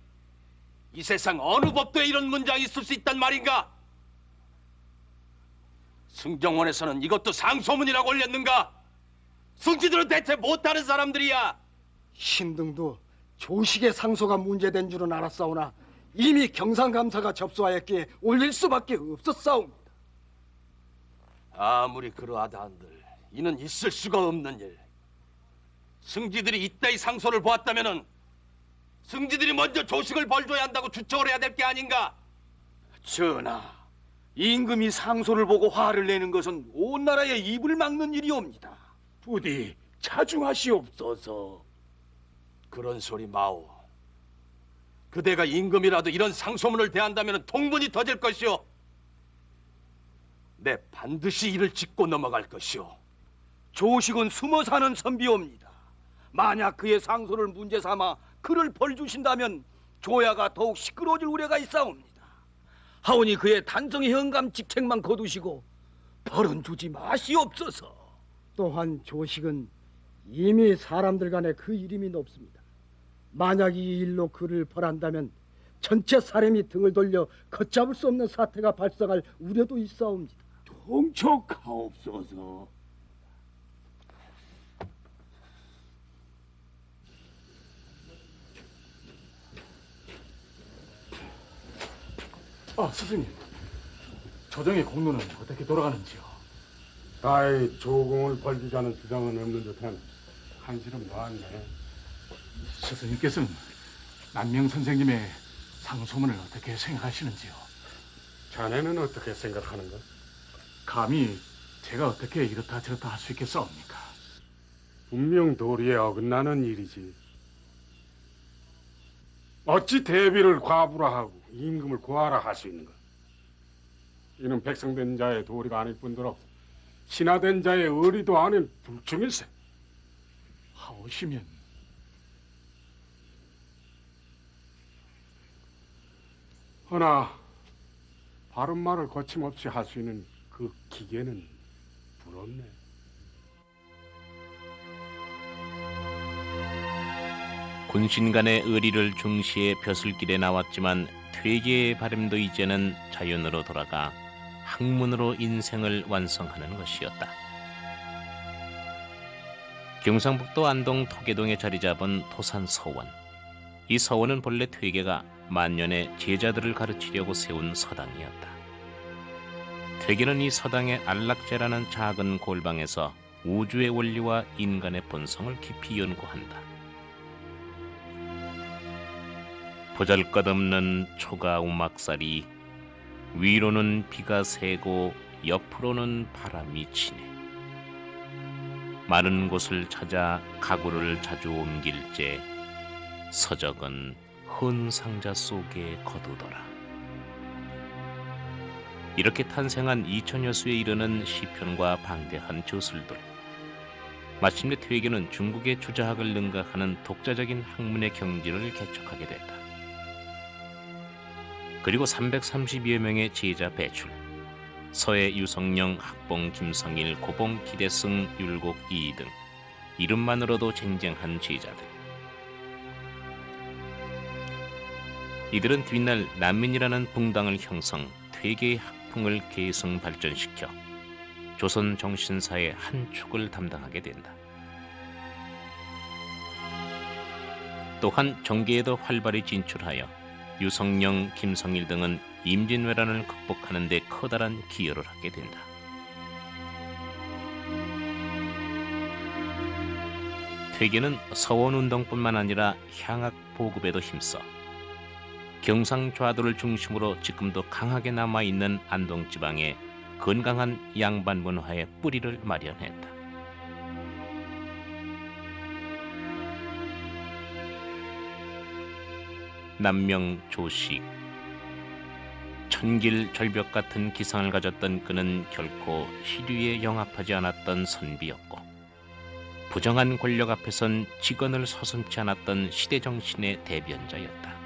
이 세상 어느 법도에 이런 문장이 있을 수 있단 말인가? 승정원에서는 이것도 상소문이라고 올렸는가? 승지들은 대체 못하는 사람들이야. 신등도 조식의 상소가 문제된 줄은 알았사오나 이미 경상감사가 접수하였기에 올릴 수밖에 없었사옵니다. 아무리 그러하다 한들 이는 있을 수가 없는 일. 승지들이 이따위 상소를 보았다면은 승지들이 먼저 조식을 벌줘야 한다고 주청을 해야 될 게 아닌가? 전하, 임금이 상소를 보고 화를 내는 것은 온 나라의 입을 막는 일이옵니다. 부디 자중하시옵소서. 그런 소리 마오. 그대가 임금이라도 이런 상소문을 대한다면 통분이 터질 것이오. 내 반드시 이를 짚고 넘어갈 것이오. 조식은 숨어 사는 선비옵니다. 만약 그의 상소를 문제 삼아 그를 벌주신다면 조야가 더욱 시끄러워질 우려가 있사옵니다. 하오니 그의 단성 현감 직책만 거두시고 벌은 주지 마시옵소서. 또한 조식은 이미 사람들 간에 그 이름이 높습니다. 만약 이 일로 그를 벌한다면 전체 사람이 등을 돌려 걷잡을 수 없는 사태가 발생할 우려도 있사옵니다. 통촉하옵소서. 스승님, 조정의 공로는 어떻게 돌아가는지요? 다이 조공을 벌주자는 주장은 없는 듯한 한시름 놓았네. 스승님께서는 남명 선생님의 상소문을 어떻게 생각하시는지요? 자네는 어떻게 생각하는가? 감히 제가 어떻게 이렇다 저렇다 할 수 있겠사옵니까? 분명 도리에 어긋나는 일이지. 어찌 대비를 과부라 하고 임금을 고하라 할 수 있는가? 이는 백성된 자의 도리가 아닐 뿐더러 신하된 자의 의리도 아닌 불충일세. 하오시면 허나 바른 말을 거침없이 할 수 있는 그 기계는 부럽네. 군신 간의 의리를 중시해 벼슬길에 나왔지만 퇴계의 바람도 이제는 자연으로 돌아가 학문으로 인생을 완성하는 것이었다. 경상북도 안동 토계동에 자리 잡은 토산 서원. 이 서원은 본래 퇴계가 만년에 제자들을 가르치려고 세운 서당이었다. 퇴계는 이 서당의 안락제라는 작은 골방에서 우주의 원리와 인간의 본성을 깊이 연구한다. 보잘것없는 초가 우막살이 위로는 비가 새고 옆으로는 바람이 치네. 마른 곳을 찾아 가구를 자주 옮길째 서적은 헌 상자 속에 거두더라. 이렇게 탄생한 2000여 수에 이르는 시편과 방대한 저술들. 마침내 퇴계는 중국의 주자학을 능가하는 독자적인 학문의 경지를 개척하게 됐다. 그리고 330여 명의 제자 배출, 서해 유성령, 학봉 김성일, 고봉 기대승, 율곡 이이 등 이름만으로도 쟁쟁한 제자들. 이들은 뒷날 난민이라는 붕당을 형성, 퇴계의 학풍을 계승 발전시켜 조선 정신사의 한 축을 담당하게 된다. 또한 정계에도 활발히 진출하여 유성령, 김성일 등은 임진왜란을 극복하는 데 커다란 기여를 하게 된다. 퇴계는 서원운동뿐만 아니라 향학 보급에도 힘써 경상좌도를 중심으로 지금도 강하게 남아있는 안동지방에 건강한 양반 문화의 뿌리를 마련했다. 남명 조식. 천길 절벽 같은 기상을 가졌던 그는 결코 시류에 영합하지 않았던 선비였고, 부정한 권력 앞에선 직언을 서슴지 않았던 시대정신의 대변자였다.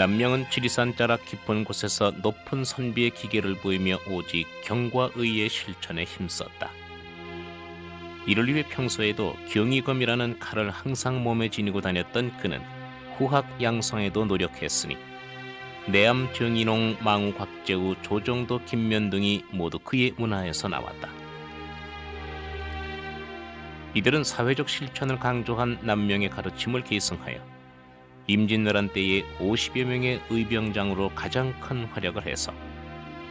남명은 지리산 자락 깊은 곳에서 높은 선비의 기계를 보이며 오직 경과 의의 실천에 힘썼다. 이를 위해 평소에도 경이검이라는 칼을 항상 몸에 지니고 다녔던 그는 후학 양성에도 노력했으니 내암 정인홍, 망우 곽재우, 조정도, 김면 등이 모두 그의 문화에서 나왔다. 이들은 사회적 실천을 강조한 남명의 가르침을 계승하여 임진왜란 때에 50여 명의 의병장으로 가장 큰 활약을 해서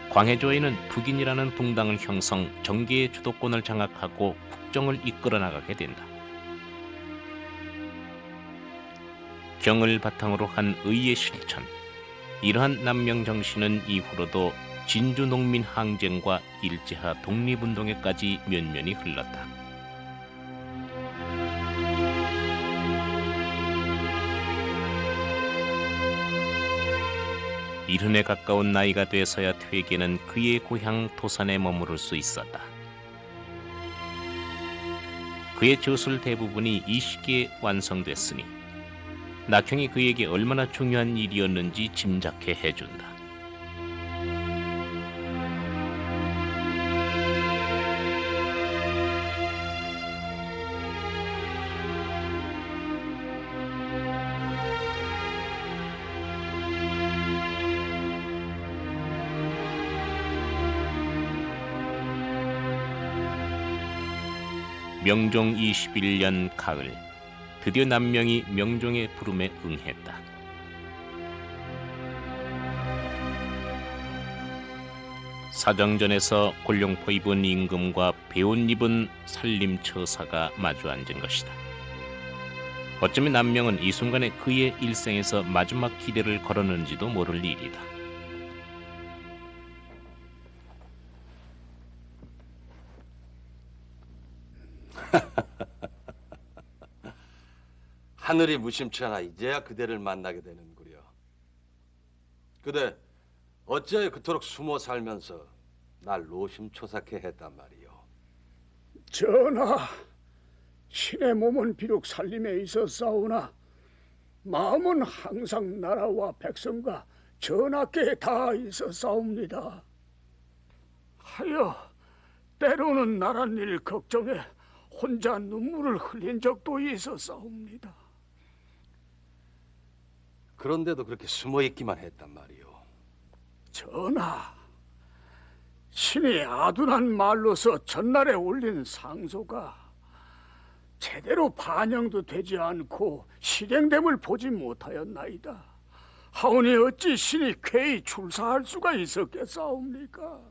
광해조에는 북인이라는 붕당을 형성, 정계의 주도권을 장악하고 국정을 이끌어 나가게 된다. 경을 바탕으로 한 의의 실천, 이러한 남명 정신은 이후로도 진주 농민 항쟁과 일제하 독립운동에까지 면면이 흘렀다. 일흔에 가까운 나이가 돼서야 퇴계는 그의 고향 도산에 머무를 수 있었다. 그의 저술 대부분이 이 시기에 완성됐으니 낙형이 그에게 얼마나 중요한 일이었는지 짐작해 해준다. 명종 21년 가을, 드디어 남명이 명종의 부름에 응했다. 사정전에서 곤룡포 입은 임금과 배옷 입은 산림처사가 마주 앉은 것이다. 어쩌면 남명은 이 순간에 그의 일생에서 마지막 기대를 걸었는지도 모를 일이다. 하늘이 무심치 않아 이제야 그대를 만나게 되는구려. 그대 어찌하여 그토록 숨어 살면서 날 노심초사케 했단 말이오. 전하, 신의 몸은 비록 살림에 있었사오나 마음은 항상 나라와 백성과 전하께 다 있었사옵니다. 하여 때로는 나란 일 걱정에 혼자 눈물을 흘린 적도 있었사옵니다. 그런데도 그렇게 숨어 있기만 했단 말이오. 전하, 신이 아둔한 말로서 전날에 올린 상소가 제대로 반영도 되지 않고 실행됨을 보지 못하였나이다. 하오니 어찌 신이 쾌히 출사할 수가 있었겠사옵니까?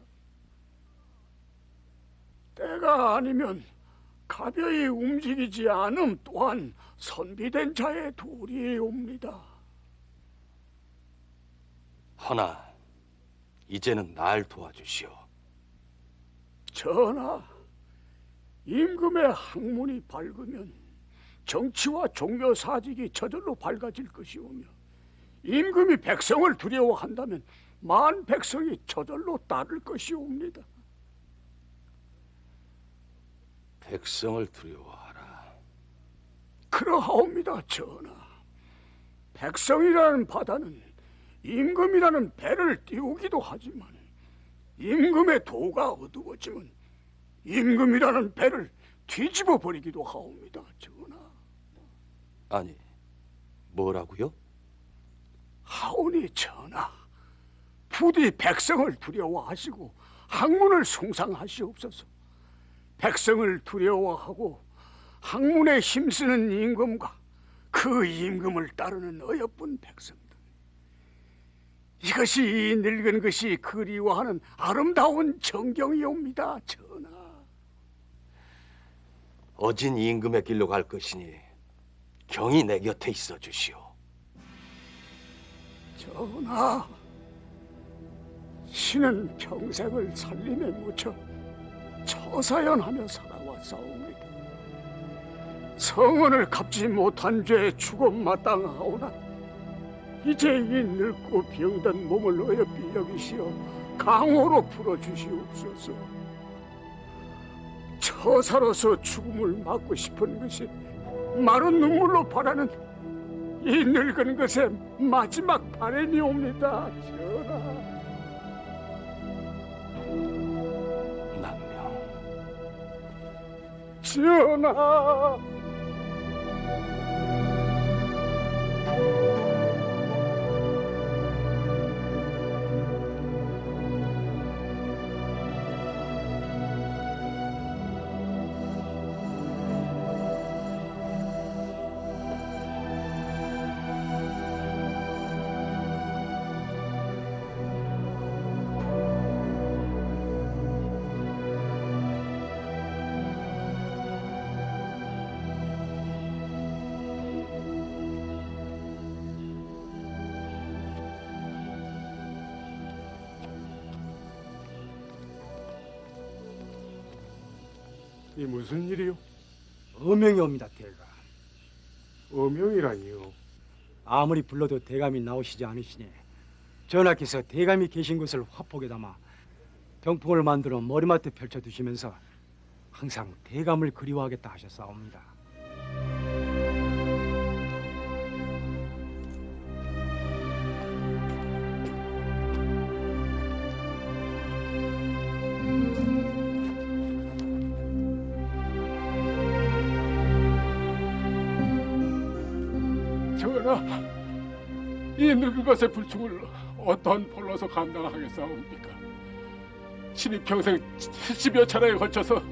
때가 아니면 가벼이 움직이지 않음 또한 선비된 자의 도리옵니다. 허나 이제는 날 도와주시오. 전하, 임금의 학문이 밝으면 정치와 종묘 사직이 저절로 밝아질 것이오며 임금이 백성을 두려워한다면 만 백성이 저절로 따를 것이옵니다. 백성을 두려워하라. 그러하옵니다, 전하. 백성이라는 바다는 임금이라는 배를 띄우기도 하지만 임금의 도가 어두워지면 임금이라는 배를 뒤집어 버리기도 하옵니다, 전하. 아니, 뭐라고요? 하오니 전하, 부디 백성을 두려워하시고 학문을 숭상하시옵소서. 백성을 두려워하고 학문에 힘쓰는 임금과 그 임금을 따르는 어여쁜 백성들, 이것이 이 늙은 것이 그리워하는 아름다운 정경이옵니다, 전하. 어진 임금의 길로 갈 것이니 경히 내 곁에 있어 주시오. 전하, 신은 평생을 살림에 묻혀 처사연하며 살아왔사옵니다. 성언을 갚지 못한 죄 죽음 마땅하오나 이제 이 늙고 병든 몸을 어여삐 여기시어 강호로 풀어주시옵소서. 처사로서 죽음을 막고 싶은 것이 마른 눈물로 바라는 이 늙은 것의 마지막 바람이옵니다, 전하. 전하. 이 무슨 일이요? 어명이 옵니다, 대감. 어명이라니요? 아무리 불러도 대감이 나오시지 않으시니 전하께서 대감이 계신 곳을 화폭에 담아 병풍을 만들어 머리맡에 펼쳐두시면서 항상 대감을 그리워하겠다 하셨사옵니다. 전하, 이 늙은 것의 불충을 어떤 벌로서 감당하겠사옵니까? 신이 평생 70여 차례에 걸쳐서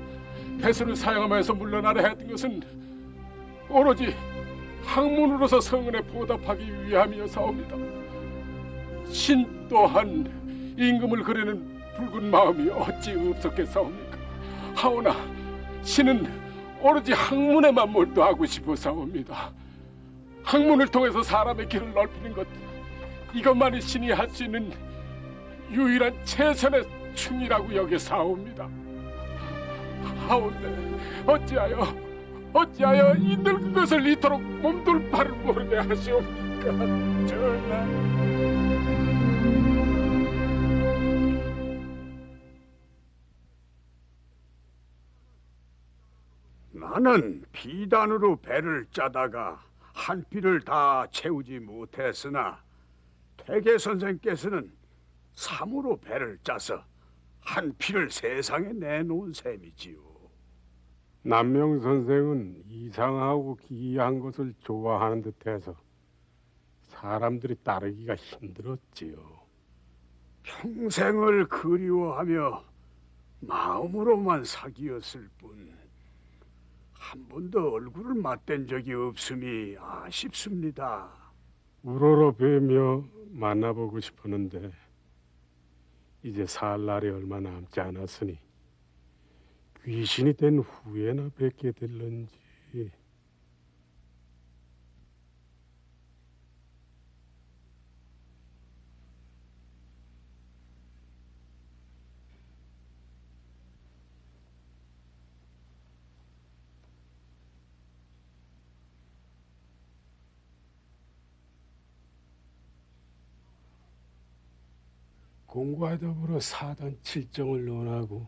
배수를 사용하면서 물러나려 했던 것은 오로지 학문으로서 성은에 보답하기 위함이었사옵니다. 신 또한 임금을 그리는 붉은 마음이 어찌 없었겠사옵니까? 하오나 신은 오로지 학문에만 몰두하고 싶어사옵니다. 학문을 통해서 사람의 길을 넓히는 것, 이것만이 신이 할 수 있는 유일한 최선의 충이라고 여겨사옵니다. 하온데 어찌하여 이 늙은 것을 이토록 몸둘 바를 모르게 하시옵니까? 전하. 나는 비단으로 배를 짜다가 한 피를 다 채우지 못했으나 퇴계 선생께서는 삼으로 배를 짜서 한 피를 세상에 내놓은 셈이지요. 남명 선생은 이상하고 기이한 것을 좋아하는 듯해서 사람들이 따르기가 힘들었지요. 평생을 그리워하며 마음으로만 사귀었을 뿐 한 번도 얼굴을 맞댄 적이 없음이 아쉽습니다. 우러러 뵈며 만나보고 싶었는데 이제 살 날이 얼마 남지 않았으니 귀신이 된 후에나 뵙게 될런지. 공과 더불어 사던 칠정을 논하고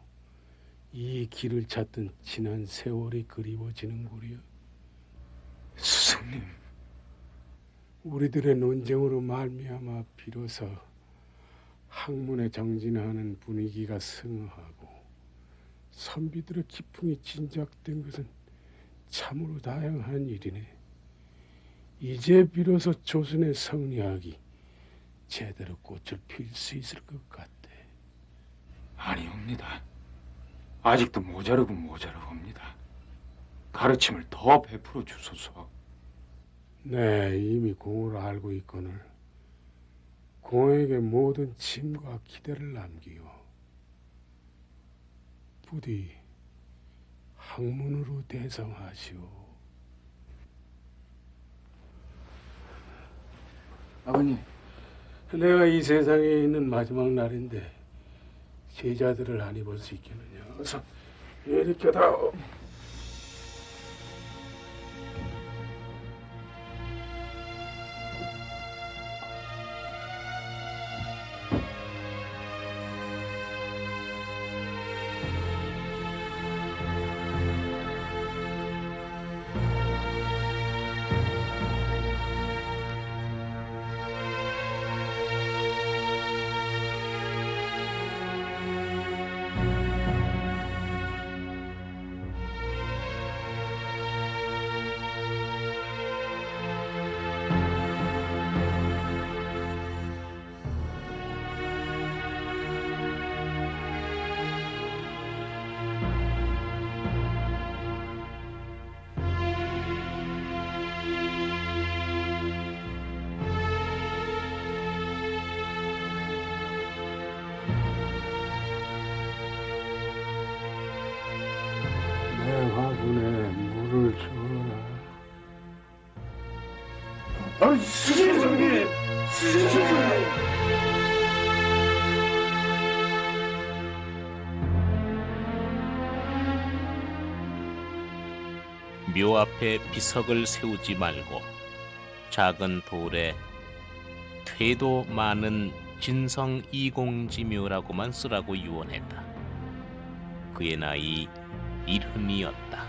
이 길을 찾던 지난 세월이 그리워지는구려. 스승님, 우리들의 논쟁으로 말미암아 비로소 학문에 정진하는 분위기가 승하고 선비들의 기풍이 진작된 것은 참으로 다양한 일이네. 이제 비로소 조선의 성리학이 제대로 꽃을 필 수 있을 것 같아. 아니옵니다. 아직도 모자르옵니다. 가르침을 더 베풀어 주소서. 네, 이미 공을 알고 있거늘 공에게 모든 짐과 기대를 남기요. 부디 학문으로 대성하시오. 아버님, 내가 이 세상에 있는 마지막 날인데 제자들을 안 입을 수 있겠느냐. 어서 일으켜다오. 내 화분에 물을 주어라. 아니, 스승님! 스승님! 묘 앞에 비석을 세우지 말고 작은 돌에 퇴도 많은 진성 이공지묘라고만 쓰라고 유언했다. 그의 나이 70이었다.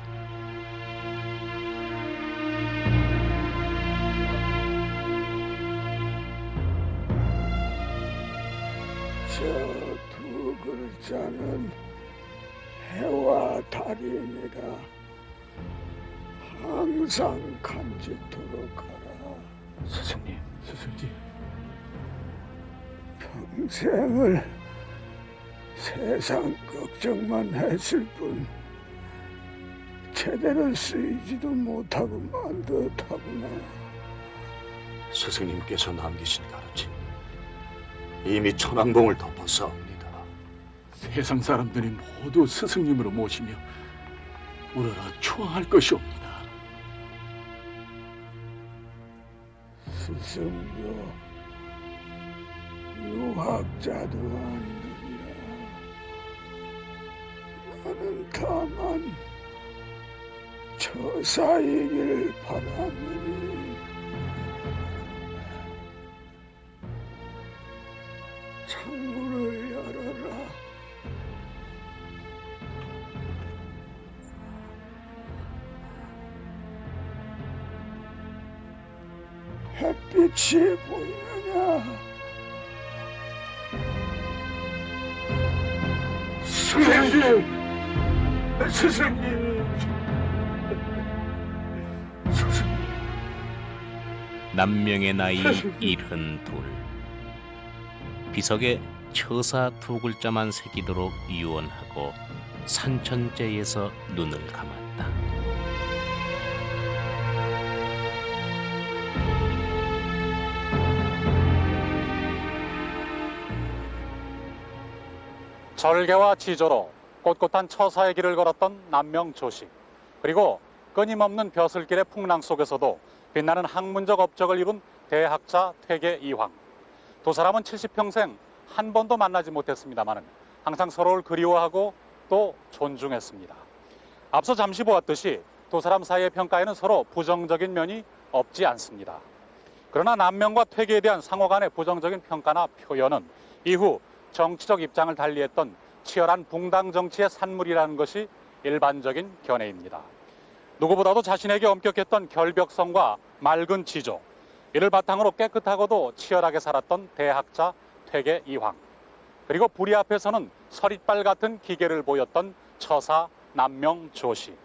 저 두 글자는 해와 달이니라. 항상 간직토록 하라. 스승님, 스승님. 평생을 세상 걱정만 했을 뿐 제대로 쓰이지도 못하고 만 듯하구나. 스승님께서 남기신 가르침 이미 천왕봉을 덮었사옵니다. 세상 사람들이 모두 스승님으로 모시며 우러러 추앙할 것이옵니다. 스승도 유학자도 아니니라. 나는 다만 처사이길 바라느니 창문을 열어라. 햇빛이 보이느냐? 스승님! 스승님! 남명의 나이 72. 비석에 처사 두 글자만 새기도록 유언하고 산천제에서 눈을 감았다. 절개와 지조로 꼿꼿한 처사의 길을 걸었던 남명 조식, 그리고 끊임없는 벼슬길의 풍랑 속에서도 빛나는 학문적 업적을 이룬 대학자 퇴계 이황. 두 사람은 70평생 한 번도 만나지 못했습니다마는 항상 서로를 그리워하고 또 존중했습니다. 앞서 잠시 보았듯이 두 사람 사이의 평가에는 서로 부정적인 면이 없지 않습니다. 그러나 남명과 퇴계에 대한 상호 간의 부정적인 평가나 표현은 이후 정치적 입장을 달리했던 치열한 붕당 정치의 산물이라는 것이 일반적인 견해입니다. 누구보다도 자신에게 엄격했던 결벽성과 맑은 지조, 이를 바탕으로 깨끗하고도 치열하게 살았던 대학자 퇴계 이황, 그리고 불의 앞에서는 서릿발 같은 기계를 보였던 처사 남명 조식.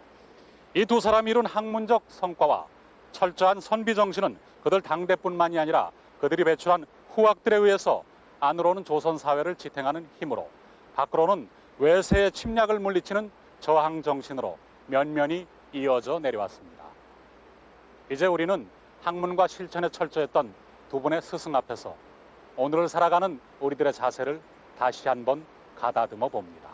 이 두 사람이 이룬 학문적 성과와 철저한 선비 정신은 그들 당대뿐만이 아니라 그들이 배출한 후학들에 의해서 안으로는 조선 사회를 지탱하는 힘으로, 밖으로는 외세의 침략을 물리치는 저항 정신으로 면면이 이어져 내려왔습니다. 이제 우리는 학문과 실천에 철저했던 두 분의 스승 앞에서 오늘을 살아가는 우리들의 자세를 다시 한번 가다듬어 봅니다.